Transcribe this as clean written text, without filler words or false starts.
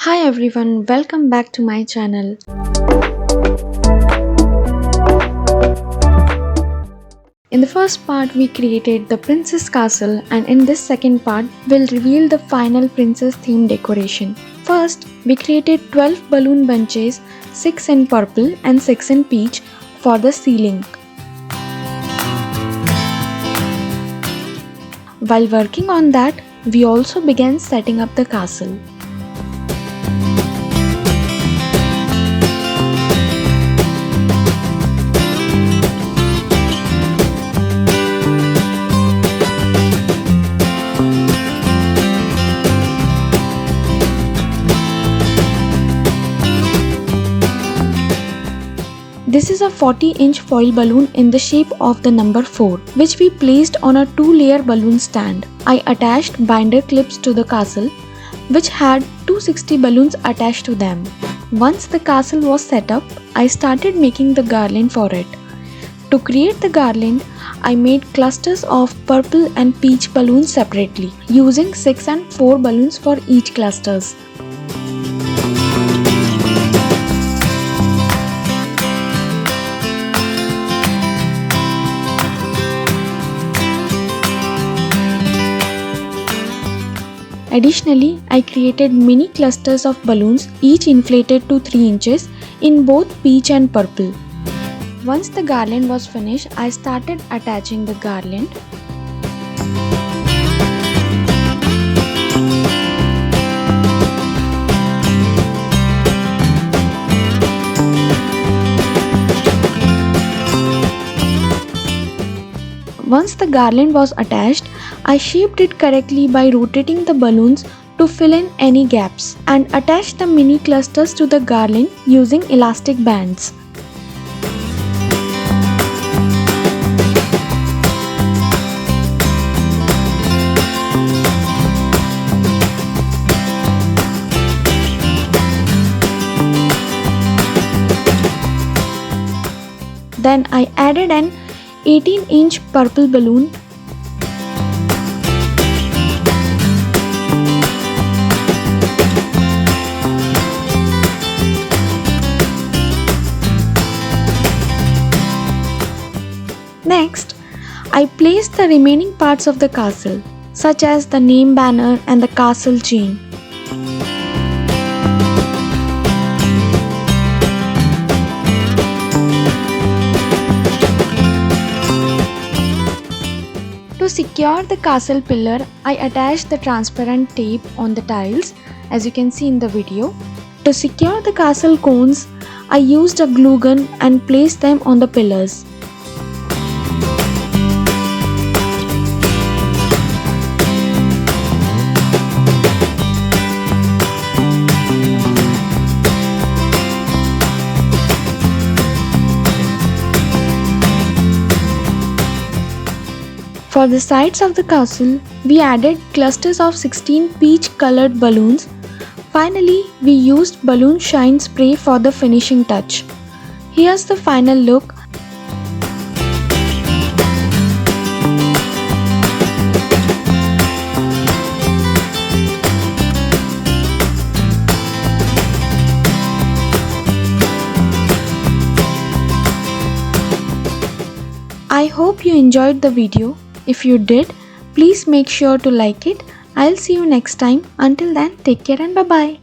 Hi everyone, welcome back to my channel. In the first part we created the princess castle, and in this second part we'll reveal the final princess theme decoration. First, we created 12 balloon bunches, 6 in purple and 6 in peach for the ceiling. While working on that, we also began setting up the castle. This is a 40-inch foil balloon in the shape of the number 4, which we placed on a 2-layer balloon stand. I attached binder clips to the castle, which had 260 balloons attached to them. Once the castle was set up, I started making the garland for it. To create the garland, I made clusters of purple and peach balloons separately, using 6 and 4 balloons for each clusters. Additionally, I created mini clusters of balloons, each inflated to 3 inches in both peach and purple. Once the garland was finished, I started attaching the garland. Once the garland was attached, I shaped it correctly by rotating the balloons to fill in any gaps and attached the mini clusters to the garland using elastic bands. Then I added an 18-inch purple balloon. Next, I placed the remaining parts of the castle, such as the name banner and the castle chain. To secure the castle pillar, I attached the transparent tape on the tiles, as you can see in the video. To secure the castle cones, I used a glue gun and placed them on the pillars. For the sides of the castle, we added clusters of 16 peach colored balloons. Finally, we used balloon shine spray for the finishing touch. Here's the final look. I hope you enjoyed the video. If you did, please make sure to like it. I'll see you next time. Until then, take care and bye-bye.